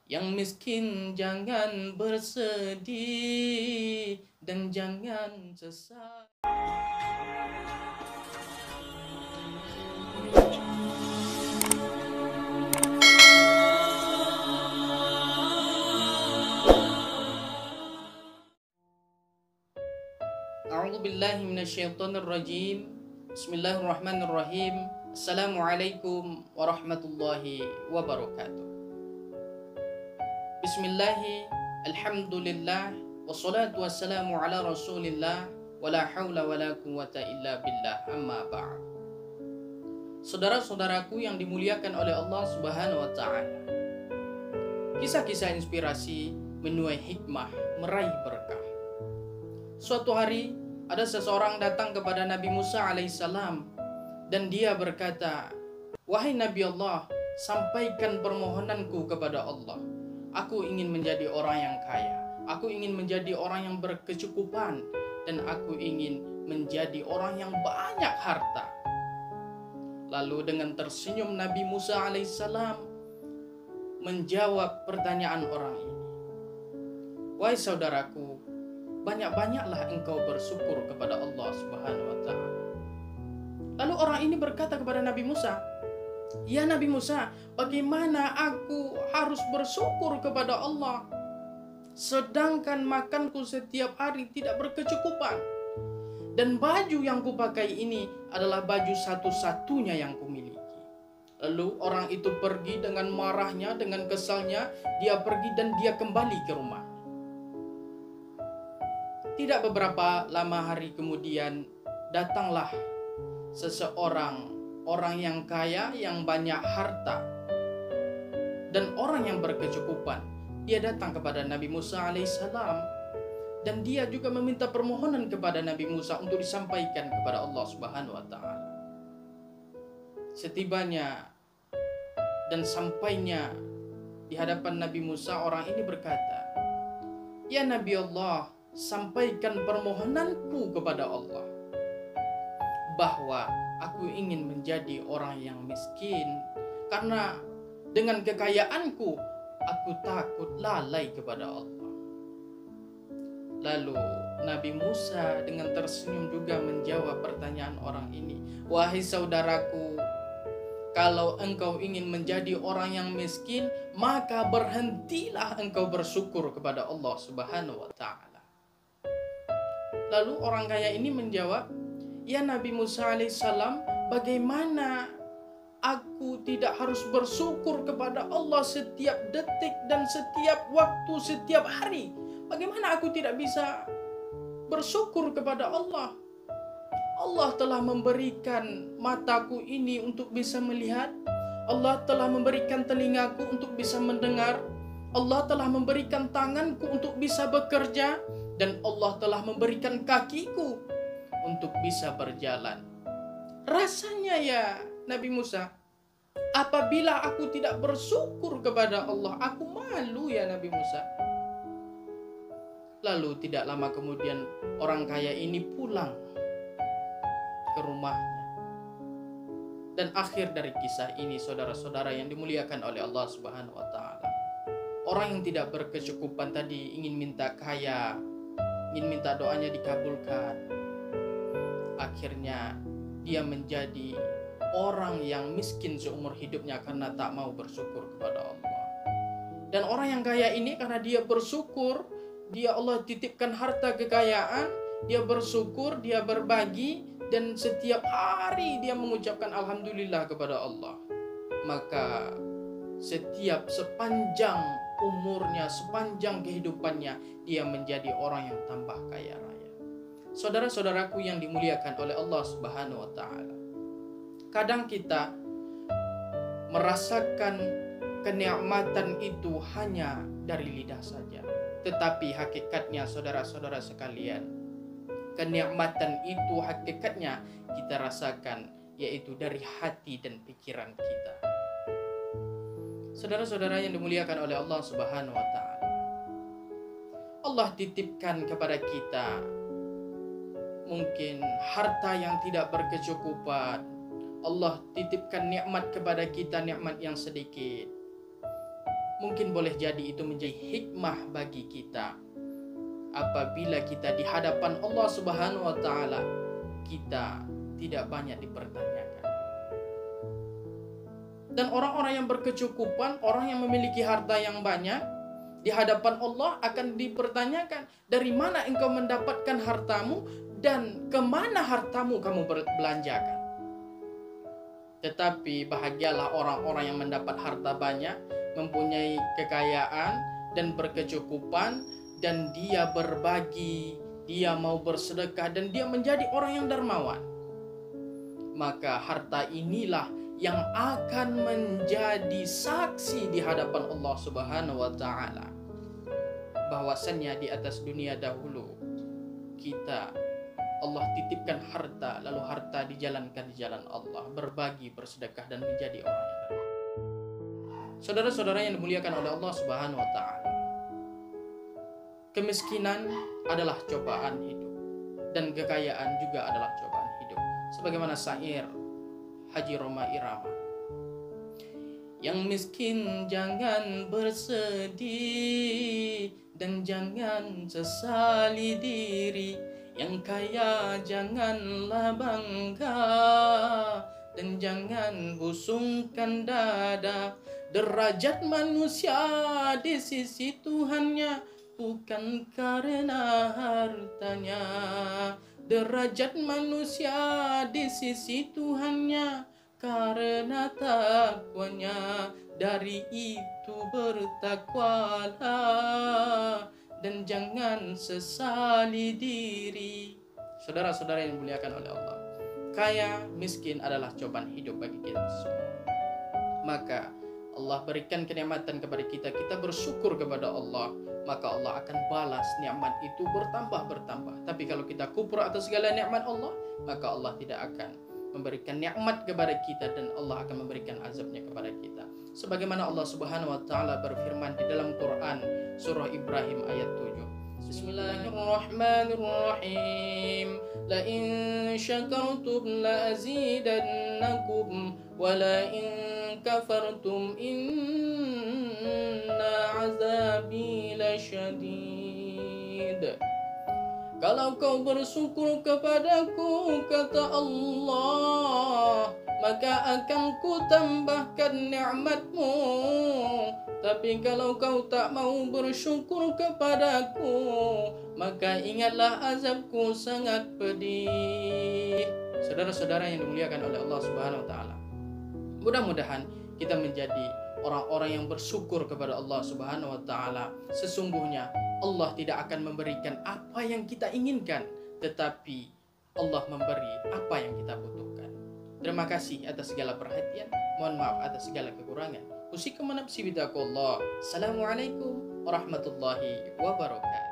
Yang miskin jangan bersedih dan jangan sesal. A'udzu billahi minasyaitonir rajim. Bismillahirrahmanirrahim. Assalamualaikum warahmatullahi wabarakatuh. Bismillahi, alhamdulillah, wassalatu wassalamu ala rasulillah, wala hawla wala quwata illa billah, amma ba'd. Saudara-saudaraku yang dimuliakan oleh Allah subhanahu wa ta'ala, kisah-kisah inspirasi menuai hikmah, meraih berkah. Suatu hari ada seseorang datang kepada Nabi Musa alaihissalam dan dia berkata, "Wahai Nabi Allah, sampaikan permohonanku kepada Allah. Aku ingin menjadi orang yang kaya. Aku ingin menjadi orang yang berkecukupan. Dan aku ingin menjadi orang yang banyak harta." Lalu dengan tersenyum Nabi Musa alaihissalam menjawab pertanyaan orang ini. "Wahai saudaraku, banyak-banyaklah engkau bersyukur kepada Allah subhanahu wa ta'ala." Lalu orang ini berkata kepada Nabi Musa, "Ya Nabi Musa, bagaimana aku harus bersyukur kepada Allah sedangkan makanku setiap hari tidak berkecukupan dan baju yang kupakai ini adalah baju satu-satunya yang kumiliki?" Lalu orang itu pergi dengan marahnya, dengan kesalnya, dia pergi dan dia kembali ke rumah. Tidak beberapa lama hari kemudian datanglah seseorang, orang yang kaya, yang banyak harta, dan orang yang berkecukupan. Dia datang kepada Nabi Musa alaihissalam dan dia juga meminta permohonan kepada Nabi Musa untuk disampaikan kepada Allah subhanahu wa ta'ala. Setibanya dan sampainya di hadapan Nabi Musa, orang ini berkata, "Ya Nabi Allah, sampaikan permohonanku kepada Allah bahwa aku ingin menjadi orang yang miskin karena dengan kekayaanku aku takut lalai kepada Allah." Lalu Nabi Musa dengan tersenyum juga menjawab pertanyaan orang ini, "Wahai saudaraku, kalau engkau ingin menjadi orang yang miskin, maka berhentilah engkau bersyukur kepada Allah subhanahu wa ta'ala." Lalu orang kaya ini menjawab, "Ya Nabi Musa alaihissalam, bagaimana aku tidak harus bersyukur kepada Allah setiap detik dan setiap waktu, setiap hari? Bagaimana aku tidak bisa bersyukur kepada Allah? Allah telah memberikan mataku ini untuk bisa melihat. Allah telah memberikan telingaku untuk bisa mendengar. Allah telah memberikan tanganku untuk bisa bekerja. Dan Allah telah memberikan kakiku untuk bisa berjalan. Rasanya ya Nabi Musa, apabila aku tidak bersyukur kepada Allah, aku malu ya Nabi Musa." Lalu tidak lama kemudian orang kaya ini pulang ke rumahnya. Dan akhir dari kisah ini, saudara-saudara yang dimuliakan oleh Allah subhanahu wa ta'ala, orang yang tidak berkecukupan tadi ingin minta kaya, ingin minta doanya dikabulkan. Akhirnya dia menjadi orang yang miskin seumur hidupnya karena tak mau bersyukur kepada Allah. Dan orang yang kaya ini karena dia bersyukur, dia Allah titipkan harta kekayaan, dia bersyukur, dia berbagi, dan setiap hari dia mengucapkan alhamdulillah kepada Allah. Maka sepanjang umurnya, sepanjang kehidupannya, dia menjadi orang yang tambah kaya raya. Saudara-saudaraku yang dimuliakan oleh Allah subhanahu wa ta'ala, kadang kita merasakan kenikmatan itu hanya dari lidah saja. Tetapi hakikatnya saudara-saudara sekalian, kenikmatan itu hakikatnya kita rasakan yaitu dari hati dan pikiran kita. Saudara-saudara yang dimuliakan oleh Allah subhanahu wa ta'ala, Allah titipkan kepada kita mungkin harta yang tidak berkecukupan. Allah titipkan nikmat kepada kita, nikmat yang sedikit. mungkin boleh jadi itu menjadi hikmah bagi kita. Apabila kita di hadapan Allah Subhanahu wa taala, kita tidak banyak dipertanyakan. Dan orang-orang yang berkecukupan, orang yang memiliki harta yang banyak, di hadapan Allah akan dipertanyakan, dari mana engkau mendapatkan hartamu dan kemana hartamu kamu belanjakan. Tetapi bahagialah orang-orang yang mendapat harta banyak, mempunyai kekayaan dan berkecukupan, dan dia berbagi, dia mau bersedekah, dan dia menjadi orang yang dermawan. Maka harta inilah yang akan menjadi saksi di hadapan Allah Subhanahu wa taala, bahwasannya di atas dunia dahulu Allah titipkan harta, lalu harta dijalankan di jalan Allah, berbagi, bersedekah, dan menjadi orang yang dermawan. Saudara-saudara yang dimuliakan oleh Allah Subhanahu wa taala, kemiskinan adalah cobaan hidup, dan kekayaan juga adalah cobaan hidup. Sebagaimana syair Haji Roma Irama, yang miskin jangan bersedih dan jangan sesali diri, yang kaya janganlah bangga dan jangan busungkan dada. Derajat manusia di sisi Tuhannya bukan karena hartanya. Derajat manusia di sisi Tuhannya karena takwanya. Dari itu bertakwalah dan jangan sesali diri. Saudara-saudara yang dimuliakan oleh Allah, kaya miskin adalah cobaan hidup bagi kita semua. Maka Allah berikan kenikmatan kepada kita, kita bersyukur kepada Allah, maka Allah akan balas nikmat itu bertambah. Tapi kalau kita kufur atas segala nikmat Allah, maka Allah tidak akan memberikan nikmat kepada kita, dan Allah akan memberikan azabnya kepada kita. Sebagaimana Allah Subhanahu wa taala berfirman di dalam Quran surah Ibrahim ayat 7. Bismillahirrahmanirrahim. La in syakartum la azidannakum wa la in kafartum inna azabi lasyadid. Kalau kau bersyukur kepadaku, kata Allah, maka akan ku tambahkan nikmatmu. Tapi kalau kau tak mau bersyukur kepadaku, maka ingatlah azabku sangat pedih. Saudara-saudara yang dimuliakan oleh Allah Subhanahu wa taala, mudah-mudahan kita menjadi orang-orang yang bersyukur kepada Allah Subhanahu wa taala. Sesungguhnya Allah tidak akan memberikan apa yang kita inginkan, tetapi Allah memberi apa yang kita butuhkan. Terima kasih atas segala perhatian. Mohon maaf atas segala kekurangan. Usikum nafsi bittaqwallah. Assalamualaikum warahmatullahi wabarakatuh.